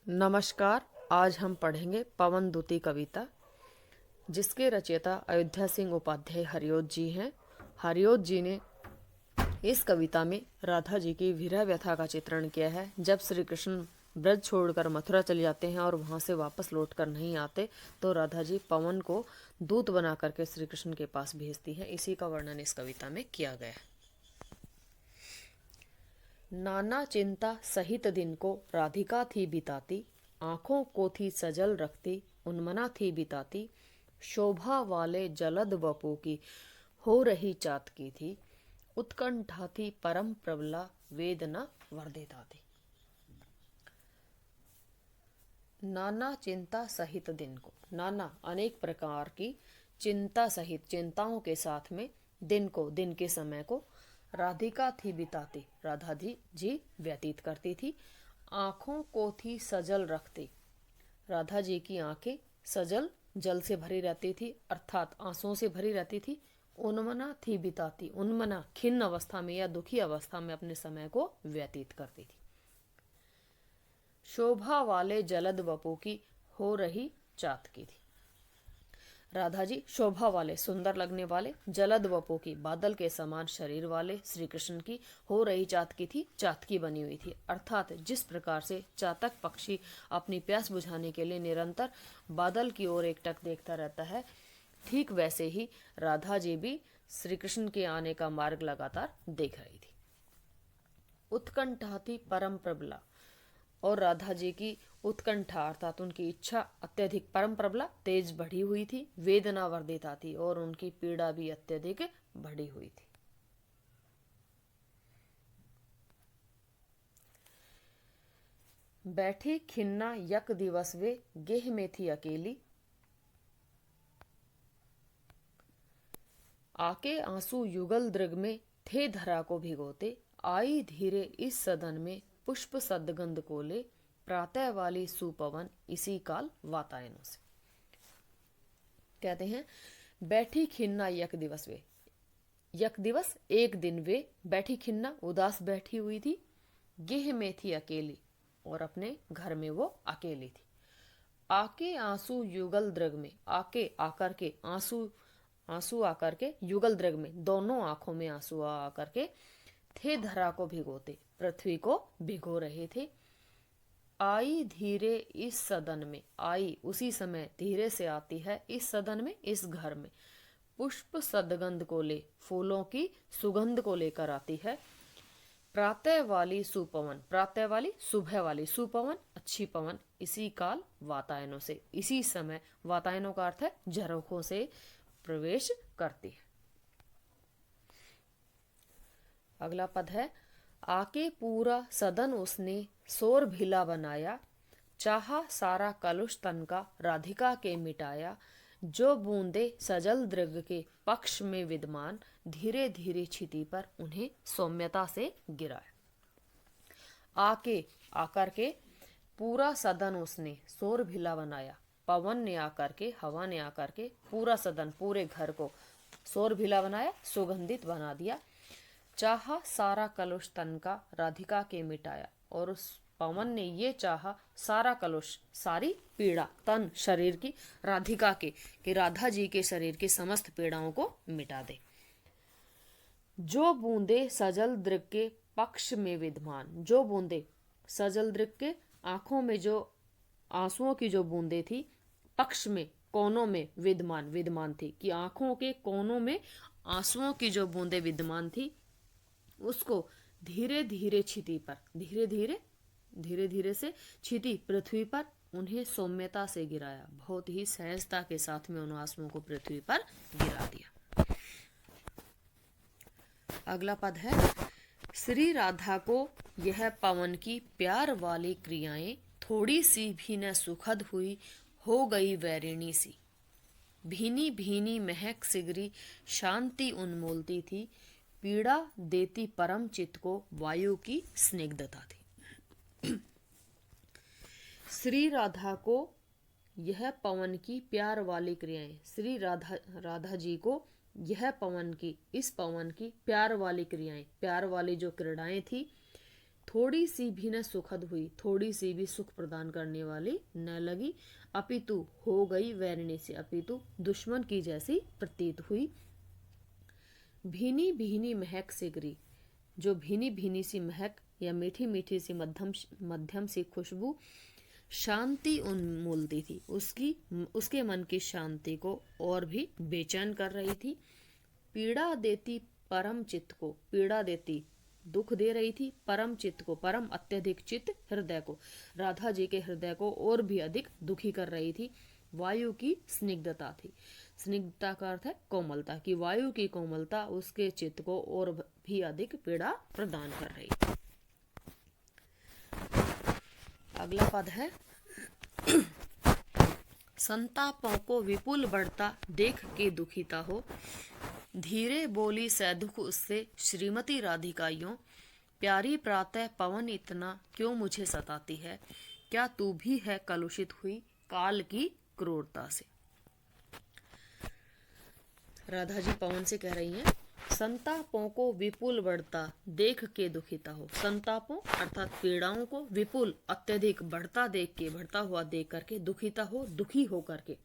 नमस्कार। आज हम पढ़ेंगे पवन दूती कविता, जिसके रचयिता अयोध्या सिंह उपाध्याय हरिओत जी हैं। हरिओत जी ने इस कविता में राधा जी की विरह व्यथा का चित्रण किया है। जब श्री कृष्ण ब्रज छोड़कर मथुरा चले जाते हैं और वहां से वापस लौट कर नहीं आते, तो राधा जी पवन को दूत बना करके श्री कृष्ण के पास भेजती हैं। इसी का वर्णन इस कविता में किया गया है। नाना चिंता सहित दिन को राधिका थी बिताती, आंखों को थी सजल रखती, उन्मना थी बिताती। शोभा वाले जलद वपु की हो रही चातकी थी, उत्कंठा थी परम प्रबला, वेदना वर्धिता थी। नाना चिंता सहित दिन को, नाना अनेक प्रकार की, चिंता सहित चिंताओं के साथ में, दिन को दिन के समय को, राधिका थी बिताती राधा जी व्यतीत करती थी। आंखों को थी सजल रखती, राधा जी की आंखें सजल जल से भरी रहती थी, अर्थात आंसुओं से भरी रहती थी। उन्मना थी बिताती, उन्मना खिन्न अवस्था में या दुखी अवस्था में अपने समय को व्यतीत करती थी। शोभा वाले जलद वपु की हो रही चातकी थी, राधा जी शोभा वाले सुंदर लगने वाले, जलद वपु की बादल के समान शरीर वाले श्री कृष्ण की हो रही चातकी थी, चातकी बनी हुई थी। अर्थात जिस प्रकार से चातक पक्षी अपनी प्यास बुझाने के लिए निरंतर बादल की ओर एकटक देखता रहता है, ठीक वैसे ही राधा जी भी श्री कृष्ण के आने का मार्ग लगातार देख रही थी। उत्कंठा थी परम प्रबला, और राधा जी की उत्कंठा अर्थात उनकी इच्छा अत्यधिक परम प्रबला तेज बढ़ी हुई थी, वेदना वर्धिता थी, और उनकी पीड़ा भी अत्यधिक बढ़ी हुई थी। बैठी खिन्ना यक दिवस वे, गेह में थी अकेली, आके आंसू युगल दृग में थे धरा को भिगोते, आई धीरे इस सदन में पुष्प सदगंध कोले, प्रातः वाली सुपवन इसी काल वातायनों से। कहते हैं बैठी खिन्ना यक दिवस वे, यक दिवस एक दिन वे, बैठी खिन्ना उदास बैठी हुई थी, गेह में थी अकेली, और अपने घर में वो अकेली थी। आके आंसू युगल दृग में, आके आकर के आंसू, आंसू आकर के युगल दृग में दोनों आंखों में आंसू आकर के, थे धरा को भिगोते पृथ्वी को भिगो रहे थे। आई धीरे इस सदन में, आई उसी समय धीरे से आती है इस सदन में, इस घर में, पुष्प सदगंध को ले फूलों की सुगंध को लेकर आती है। प्रातः वाली सुपवन, प्रातः वाली सुबह वाली, सुपवन अच्छी पवन, इसी काल वातायनों से, इसी समय, वातायनों का अर्थ है झरोखों से प्रवेश करती है। अगला पद है आके पूरा सदन उसने शोर भिला बनाया, चाहा सारा कलुष तन का राधिका के मिटाया, जो बूंदे सजल दृग के पक्ष में विद्यमान, धीरे धीरे छिति पर उन्हें सौम्यता से गिराया। आके आकर के, पूरा सदन उसने शोर भिला बनाया, पवन ने आकर के, हवा ने आकर के पूरा सदन पूरे घर को शोर भिला बनाया, सुगंधित बना दिया। चाहा सारा कलुष तन का राधिका के मिटाया, और उस पवन ने ये चाहा सारा कलुष, सारी पीड़ा तन शरीर की राधिका के, कि राधा जी के शरीर की समस्त पीड़ाओं को मिटा दे। जो बूंदे सजल दृग के पक्ष में विद्यमान, जो बूंदे सजल दृग के आंखों में जो आंसुओं की जो बूंदे थी, पक्ष में कोनों में विद्यमान, विद्यमान थी, कि आंखों के कोनों में आंसुओं की जो बूंदे विद्यमान थी, उसको धीरे धीरे छिति पर, धीरे धीरे धीरे धीरे से छिति पृथ्वी पर उन्हें सौम्यता से गिराया, बहुत ही सहजता के साथ में उन आंसुओं को पृथ्वी पर गिरा दिया। अगला पद है श्री राधा को यह पवन की प्यार वाली क्रियाएं थोड़ी सी भी न सुखद हुई, हो गई वैरिणी सी, भीनी भीनी महक सिगरी शांति उन्मोलती थी, पीड़ा देती परम चित्त को वायु की स्निग्धता थी। श्री राधा को यह पवन की प्यार वाली क्रियाएं, श्री राधा जी को यह पवन की, इस पवन की प्यार वाली क्रियाएं, प्यार वाली जो क्रीड़ाएं थी, थोड़ी सी भी न सुखद हुई, थोड़ी सी भी सुख प्रदान करने वाली न लगी। अपितु हो गई वैरिणी से, अपितु दुश्मन की जैसी प्रतीत हुई। भीनी भीनी महक से गिरी, जो भीनी भीनी सी महक या मीठी मीठी सी मध्यम सी खुशबू शांति उन्मूलती थी, उसके मन की शांति को और भी बेचैन कर रही थी। पीड़ा देती परम चित्त को, पीड़ा देती दुख दे रही थी परम चित्त को, परम अत्यधिक चित्त हृदय को, राधा जी के हृदय को और भी अधिक दुखी कर रही थी। वायु की स्निग्धता थी, स्निग्धता का अर्थ है कोमलता, कि वायु की कोमलता उसके चित्त को और भी अधिक पीड़ा प्रदान कर रही थी। अगला पद है संतापों को विपुल बढ़ता देख के दुखिता हो, धीरे बोली सैदुख उससे श्रीमती राधिका यूं, प्यारी प्रातः पवन इतना क्यों मुझे सताती है, क्या तू भी है कलुषित हुई काल की क्रूरता से। राधा जी पवन से कह रही हैं, संतापों को विपुल बढ़ता देख के दुखिता हो। संतापों अर्थात पीड़ाओं को विपुल अत्यधिक बढ़ता देख के, बढ़ता हुआ देख करके दुखिता हो, दुखी हो करके।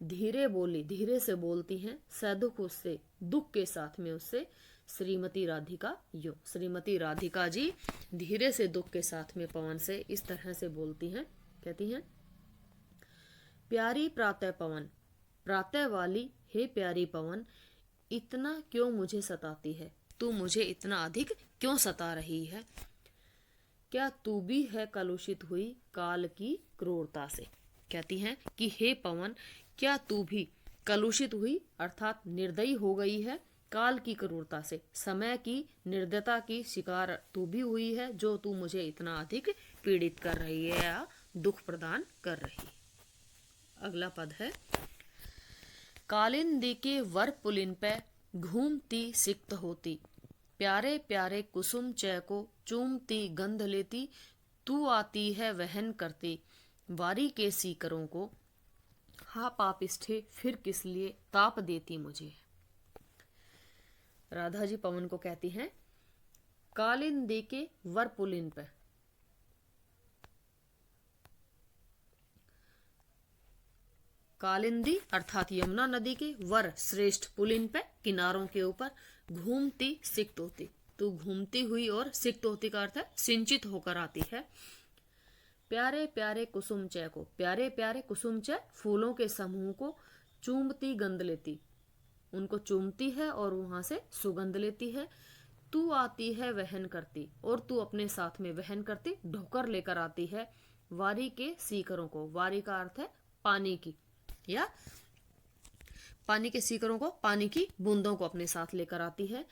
धीरे बोली, धीरे से बोलती हैं, सैदुख उससे, दुख के साथ में उससे, श्रीमती राधिका यो, श्रीमती राधिका जी धीरे से दुख के साथ में पवन से इस तरह से बोलती हैं, कहती हैं, प्यारी प्रातः पवन, प्रातः वाली हे प्यारी पवन, इतना क्यों मुझे सताती है, तू मुझे इतना अधिक क्यों सता रही है, क्या तू भी है कलुषित हुई काल की क्रूरता से। कहती हैं कि हे पवन, क्या तू भी कलुषित हुई अर्थात निर्दयी हो गई है काल की क्रूरता से, समय की निर्दयता की शिकार तू भी हुई है, जो तू मुझे इतना अधिक पीड़ित कर रही है या दुख प्रदान कर रही है। अगला पद है कालिंदी के वर पुलिन पे घूमती सिक्त होती, प्यारे प्यारे कुसुम चय को चूमती गंध लेती, तू आती है वहन करती वारी के सीकरों को, हा पापिष्ठे फिर किस लिए ताप देती मुझे। राधा जी पवन को कहती हैं, कालिंदी के वर पुलिन पे, कालिंदी अर्थात यमुना नदी के वर श्रेष्ठ पुलिन पे किनारों के ऊपर घूमती सिक्त होती, तू घूमती हुई और सिक्त होती का अर्थ है सिंचित होकर आती है। प्यारे प्यारे कुसुम चय को, प्यारे प्यारे कुसुम चय फूलों के समूह को चूमती गंध लेती, उनको चूमती है और वहां से सुगंध लेती है। तू आती है वहन करती, और तू अपने साथ में वहन करती ढोकर लेकर आती है वारी के सीकरों को, वारी का अर्थ है पानी की, या पानी के सीकरों को, पानी की बूंदों को अपने साथ लेकर आती है।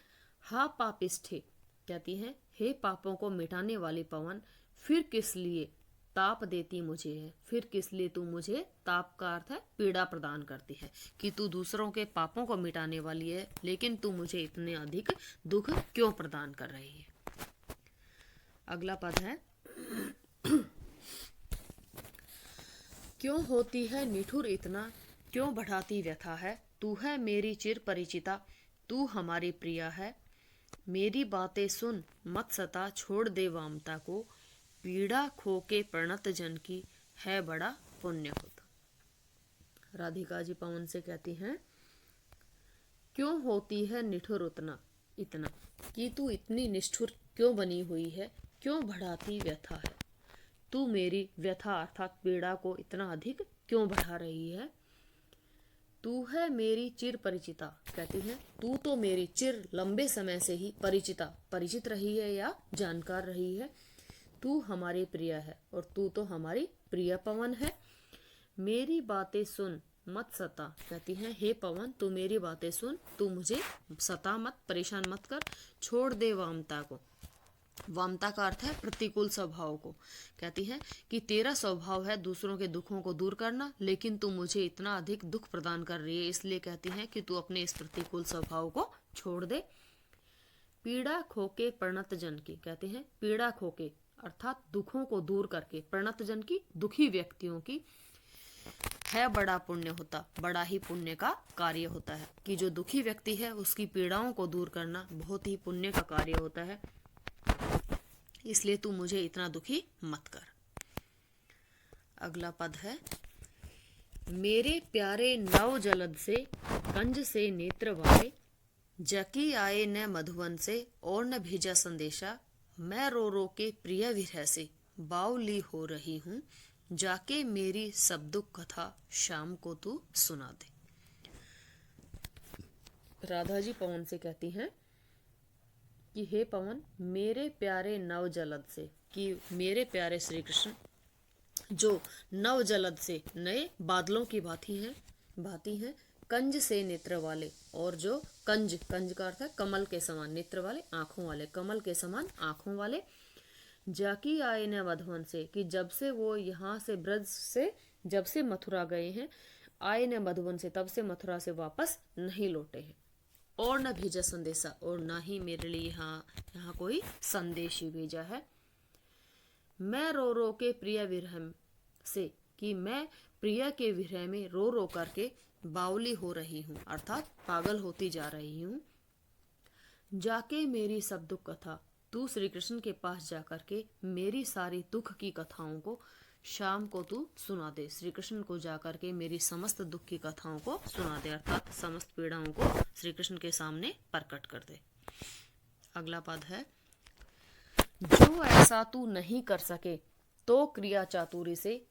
हा पापिष्ठे, कहती है हे पापों को मिटाने वाले पवन, फिर किस लिए ताप देती मुझे है, फिर किस लिए तू मुझे, ताप का अर्थ है पीड़ा प्रदान करती है, कि तू दूसरों के पापों को मिटाने वाली है, लेकिन तू मुझे इतने अधिक दुख क्यों प्रदान कर रही है। अगला पद है क्यों होती है निठुर इतना, क्यों बढ़ाती व्यथा है, तू है मेरी चिर परिचिता, तू हमारी प्रिया है, मेरी बातें सुन मत सता छोड़ दे वामता को, पीड़ा खो के प्रणत जन की है बड़ा पुण्य होता। राधिका जी पवन से कहती हैं, क्यों होती है निठुर इतना, कि तू इतनी निष्ठुर क्यों बनी हुई है, क्यों बढ़ाती व्यथा है, तू मेरी व्यथा अर्थात पीड़ा को इतना अधिक क्यों बढ़ा रही है। तू है मेरी चिर परिचिता, कहती है तू तो मेरी चिर लंबे समय से ही परिचित रही है या जानकार रही है, तू हमारी प्रिय है और तू तो हमारी प्रिय पवन है। मेरी बातें सुन मत सता, कहती है हे पवन तू मेरी बातें सुन, तू मुझे सता मत, परेशान मत कर, छोड़ दे वामता को, वामता का अर्थ है प्रतिकूल स्वभाव को। कहती है कि तेरा स्वभाव है दूसरों के दुखों को दूर करना, लेकिन तू मुझे इतना अधिक दुख प्रदान कर रही है, इसलिए कहती है कि तू अपने इस प्रतिकूल स्वभाव को छोड़ दे। पीड़ा खोके प्रणत जन की, कहते हैं पीड़ा खोके अर्थात दुखों को दूर करके, प्रणत जन की दुखी व्यक्तियों की, है बड़ा पुण्य होता, बड़ा ही पुण्य का कार्य होता है, कि जो दुखी व्यक्ति है उसकी पीड़ाओं को दूर करना बहुत ही पुण्य का कार्य होता है। इसलिए तू मुझे इतना दुखी मत कर। अगला पद है, मेरे प्यारे नव जलद से कंज से नेत्र वाले, जकी आए न मधुवन से और न भेजा संदेशा, मैं रो रो के प्रिय विरह से बावली हो रही हूँ, जाके मेरी सब दुख कथा शाम को तू सुना दे। राधा जी पवन से कहती हैं कि हे पवन, मेरे प्यारे नव जलद से, कि मेरे प्यारे श्री कृष्ण जो नव जलद से नए बादलों की भांति हैं, कंज से नेत्र वाले, और जो कंज का अर्थ है कमल के समान, नेत्र वाले आंखों वाले, कमल के समान आंखों वाले, जाकी आए न मधुवन से, कि जब से वो यहाँ से ब्रज से जब से मथुरा गए हैं, आए न मधुवन से, तब से मथुरा से वापस नहीं लौटे हैं, और न भेजा संदेशा, और ना ही मेरे लिए यहाँ कोई संदेश ही भेजा है। मैं रो रो के प्रिय विरह से, कि मैं प्रिय के विरह में रो रो करके बावली हो रही हूँ, अर्थात पागल होती जा रही हूँ। जाके मेरी सब दुख कथा, तू श्री कृष्ण के पास जाकर के मेरी सारी दुख की कथाओं को शाम को तू सुना दे। श्री कृष्ण को जाकर के मेरी समस्त दुख की कथाओं को सुना दे, अर्थात समस्त पीड़ाओं को श्री कृष्ण के सामने प्रकट कर दे। अगला पद है, जो ऐसा तू नहीं कर सके तो क्रिया चातुरी से,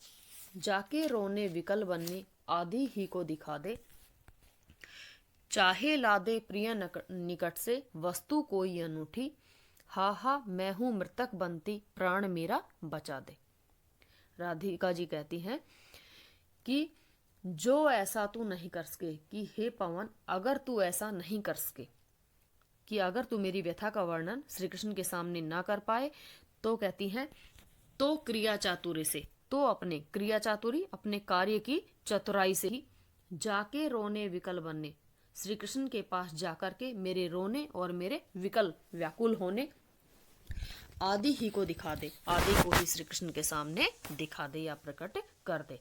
जाके रोने विकल बनने आदि ही को दिखा दे, चाहे ला दे प्रिय निकट से वस्तु कोई अनूठी, हा हा मैं हूं मृतक बनती प्राण मेरा बचा दे। राधिका जी कहती हैं कि जो ऐसा तू नहीं कर सके, कि हे पवन अगर तू ऐसा नहीं कर सके, कि अगर तू मेरी व्यथा का वर्णन श्री कृष्ण के सामने ना कर पाए, तो कहती हैं तो क्रिया चातुर्य से, तो अपने क्रिया चातुरी अपने कार्य की चतुराई से ही, जाके रोने विकल बनने, श्री कृष्ण के पास जाकर के मेरे रोने और मेरे विकल व्याकुल होने आदि ही को दिखा दे, आदि को ही श्री कृष्ण के सामने दिखा दे या प्रकट कर दे।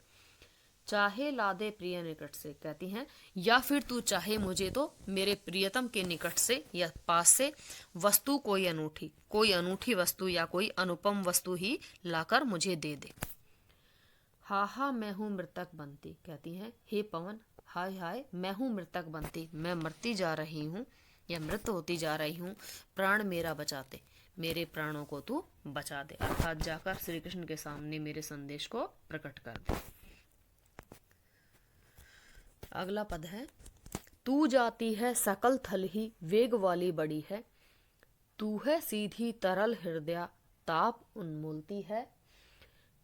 चाहे ला दे प्रिय निकट से, कहती हैं या फिर तू चाहे मुझे तो मेरे प्रियतम के निकट से या पास से वस्तु कोई अनूठी वस्तु या कोई अनुपम वस्तु ही लाकर मुझे दे दे। हा हा मैं हूं मृतक बनती, कहती हैं हे पवन हाय हाय मैं हूं मृतक बनती, मैं मरती जा रही हूँ या मृत होती जा रही हूँ, प्राण मेरा बचाते, मेरे प्राणों को तू बचा दे, अर्थात जाकर श्री कृष्ण के सामने मेरे संदेश को प्रकट कर दे। अगला पद है, तू जाती है सकल थल ही वेग वाली बड़ी है, तू है सीधी तरल हृदय ताप उन्मूलती है,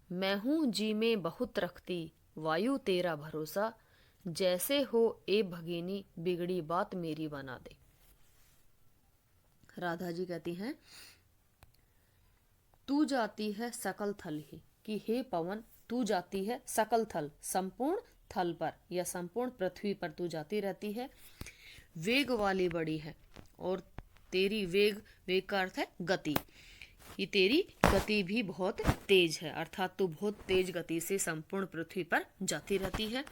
मैं हूं जी में बहुत रखती वायु तेरा भरोसा, जैसे हो ए भगिनी बिगड़ी बात मेरी बना दे। राधा जी कहती हैं तू जाती है सकल थल ही, कि हे पवन तू जाती है सकल थल, संपूर्ण थल पर या संपूर्ण पृथ्वी पर तू जाती रहती है, वेग वाली बड़ी है, और तेरी वेग का अर्थ है गति, ये तेरी गति भी बहुत तेज है, अर्थात तू बहुत तेज गति से संपूर्ण पृथ्वी पर जाती रहती है।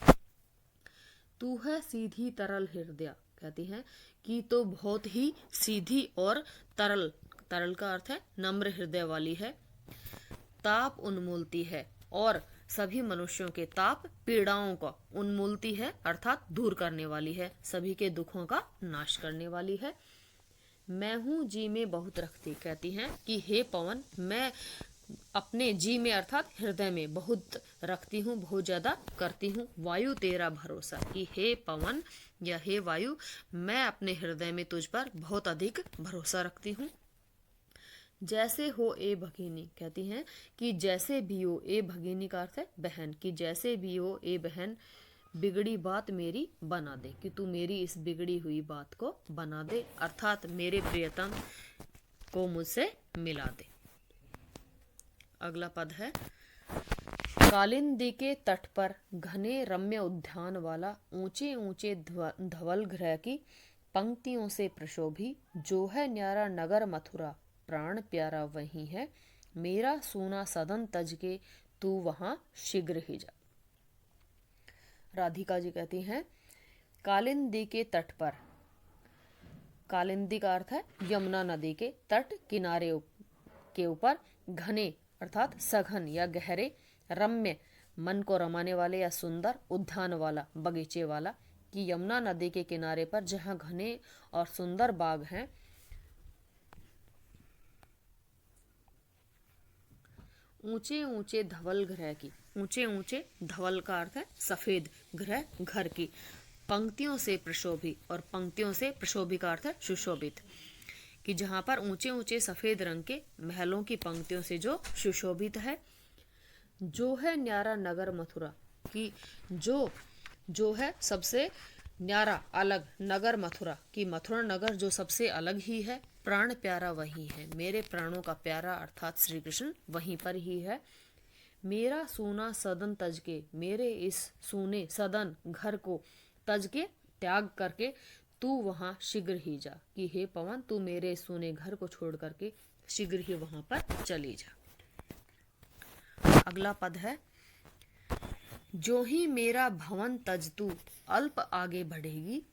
तू है सीधी तरल हृदय, कहती है कि तो बहुत ही सीधी और तरल का अर्थ है नम्र हृदय वाली है, ताप उन्मूलती है, और सभी मनुष्यों के ताप पीड़ाओं को उन्मूलती है, अर्थात दूर करने वाली है, सभी के दुखों का नाश करने वाली है। मैं हूं जी में बहुत रखती, कहती हैं कि हे पवन मैं अपने जी में अर्थात हृदय में बहुत रखती हूँ, बहुत ज्यादा करती हूँ, वायु तेरा भरोसा, कि हे पवन या हे वायु मैं अपने हृदय में तुझ पर बहुत अधिक भरोसा रखती हूँ। जैसे हो ए भगिनी, कहती हैं कि जैसे भी हो, ए भगिनी का अर्थ है बहन, कि जैसे भी हो ए बहन बिगड़ी बात मेरी बना दे, कि तू मेरी इस बिगड़ी हुई बात को बना दे, अर्थात मेरे प्रियतम को मुझसे मिला दे। अगला पद है, कालिंदी के तट पर घने रम्य उद्यान वाला, ऊंचे ऊंचे धवल गृह की पंक्तियों से प्रशोभी, जो है न्यारा नगर मथुरा प्राण प्यारा वही है, मेरा सोना सदन तज के तू वहां शीघ्र ही जा। राधिका जी कहती हैं कालिंदी के तट पर, कालिंदी का अर्थ है यमुना नदी के तट किनारे के ऊपर, घने अर्थात सघन या गहरे, रम्य मन को रमाने वाले या सुंदर, उद्यान वाला बगीचे वाला, कि यमुना नदी के किनारे पर जहाँ घने और सुंदर बाग हैं, ऊंचे ऊंचे धवल गृह की, ऊंचे ऊंचे धवल का अर्थ है सफेद, गृह घर की, पंक्तियों से प्रशोभित, और पंक्तियों से प्रशोभित का अर्थ है सुशोभित, कि जहां पर ऊंचे ऊंचे सफेद रंग के महलों की पंक्तियों से जो सुशोभित है। जो है न्यारा नगर मथुरा, कि जो है सबसे न्यारा अलग नगर मथुरा, कि मथुरा नगर जो सबसे अलग ही है, प्राण प्यारा वही है, मेरे प्राणों का प्यारा अर्थात श्री कृष्ण वहीं पर ही है। मेरा सूना सदन तज के, मेरे इस सूने सदन घर को तज के त्याग करके तू वहां शीघ्र ही जा, कि हे पवन तू मेरे सूने घर को छोड़ करके शीघ्र ही वहां पर चली जा। अगला पद है, जो ही मेरा भवन तज तू अल्प आगे बढ़ेगी,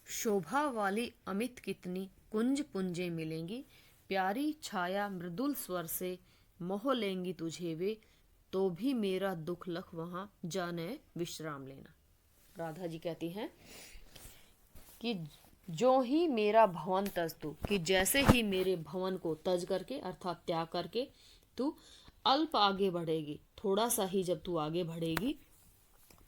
शोभा वाली अमित कितनी कुंज पुंजे मिलेंगी, प्यारी छाया मृदुल स्वर से मोह लेंगी तुझे वे, तो भी मेरा दुख लख वहां जाने विश्राम लेना। राधा जी कहती हैं कि जो ही मेरा भवन तज तू, कि जैसे ही मेरे भवन को तज करके अर्थात त्याग करके तू अल्प आगे बढ़ेगी, थोड़ा सा ही जब तू आगे बढ़ेगी,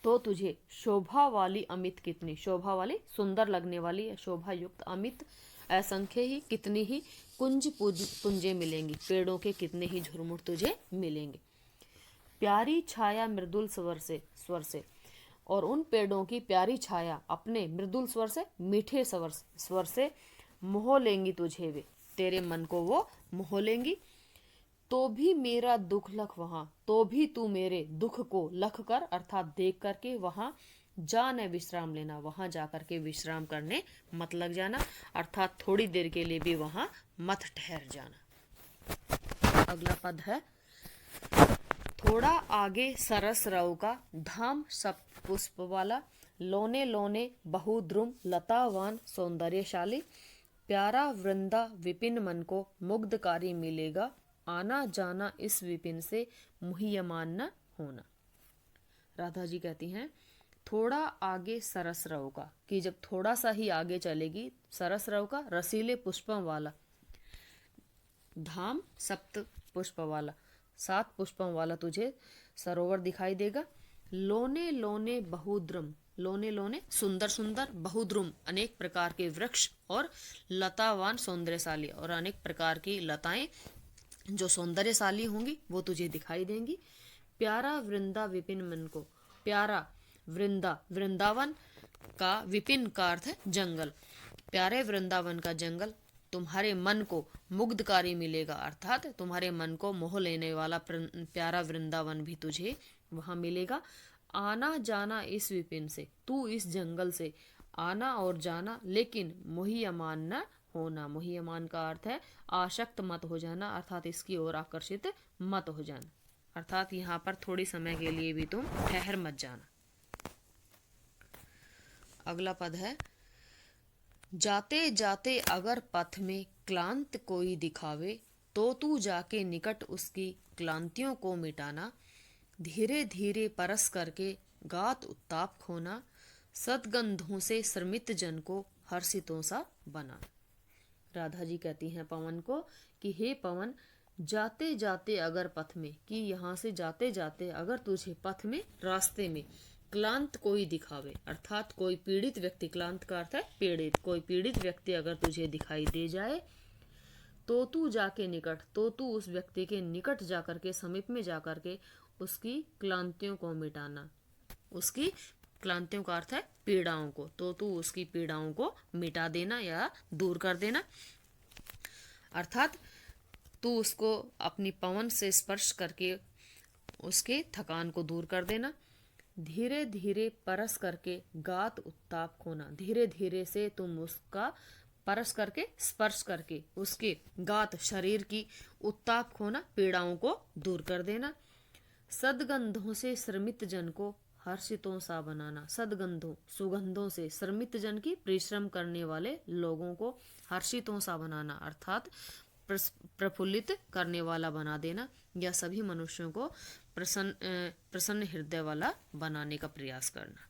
तो तुझे शोभा वाली अमित कितनी, शोभा वाली सुंदर लगने वाली, शोभा युक्त अमित असंख्य ही कितनी ही कुंज पुंजे मिलेंगी, पेड़ों के कितने ही झुरमुट तुझे मिलेंगे। प्यारी छाया मृदुल स्वर से, और उन पेड़ों की प्यारी छाया अपने मृदुल स्वर से, मीठे स्वर से मोह लेंगी तुझे वे, तेरे मन को वो मोह लेंगी। तो भी मेरा दुख लख वहां, तो भी तू मेरे दुख को लख कर अर्थात देख करके वहां जा न विश्राम लेना, वहां जा करके विश्राम करने मत लग जाना, अर्थात थोड़ी देर के लिए भी वहां मत ठहर जाना। अगला पद है, थोड़ा आगे सरस रव का धाम सब पुष्प वाला, लोने लोने बहुद्रुम लतावान सौंदर्यशाली, प्यारा वृंदा विपिन मन को मुग्धकारी मिलेगा, आना जाना इस विपिन से मुह्यमान न होना। राधा जी कहती हैं, थोड़ा आगे सरस रव का, कि जब थोड़ा सा ही आगे चलेगी, सरस रव का रसीले पुष्पों वाला, धाम सप्त पुष्प वाला, 7 पुष्पों वाला तुझे सरोवर दिखाई देगा। लोने लोने बहुद्रुम, लोने लोने सुंदर सुंदर, बहुद्रुम अनेक प्रकार के वृक्ष, और लतावान सौंदर्यशाली, और अनेक प्रकार की लताएं जो सौंदर्यशाली होंगी वो तुझे दिखाई देंगी। प्यारा वृंदा विपिन मन को, प्यारा वृंदावन का, विपिन का अर्थ है जंगल, प्यारे वृंदावन का जंगल तुम्हारे मन को मुग्धकारी मिलेगा, अर्थात तुम्हारे मन को मोह लेने वाला प्यारा वृंदावन भी तुझे वहां मिलेगा। आना जाना इस विपिन से, तू इस जंगल से आना और जाना, लेकिन मुह्यमान न होना, मुह्यमान का अर्थ है आसक्त मत हो जाना, अर्थात इसकी ओर आकर्षित मत हो जाना, अर्थात यहाँ पर थोड़ी समय के लिए भी तुम ठहर मत जाना। अगला पद है, जाते जाते अगर पथ में क्लांत कोई दिखावे, तो तू जाके निकट उसकी क्लांतियों को मिटाना, धीरे धीरे परस करके गात उत्ताप खोना, सदगंधों से श्रमित जन को हर्षितों सा बना। राधा जी कहती हैं पवन को कि हे पवन, जाते जाते अगर पथ में, कि यहाँ से जाते जाते अगर तुझे पथ में, रास्ते में क्लांत कोई दिखावे, अर्थात कोई पीड़ित व्यक्ति, क्लांत का अर्थ है पीड़ित, कोई पीड़ित व्यक्ति अगर तुझे दिखाई दे जाए, तो तू जाके निकट, तो तू उस व्यक्ति के निकट जाकर के, समीप में जाकर के उसकी क्लांतियों को मिटाना, उसकी क्लांतियों का अर्थ है पीड़ाओं को, तो तू उसकी पीड़ाओं को मिटा देना या दूर कर देना, अर्थात तू उसको अपनी पवन से स्पर्श करके उसके थकान को दूर कर देना। धीरे धीरे परस करके गात उत्ताप खोना, धीरे धीरे से तुम उसका परस करके, स्पर्श करके उसके गात शरीर की उत्ताप खोना, पीड़ाओं को दूर कर देना। सदगंधों से श्रमित जन को हर्षितों सा बनाना, सदगंधों सुगंधों से श्रमित जन की, परिश्रम करने वाले लोगों को हर्षितों सा बनाना, अर्थात प्रफुल्लित करने वाला बना देना, या सभी मनुष्यों को प्रसन्न हृदय वाला बनाने का प्रयास करना।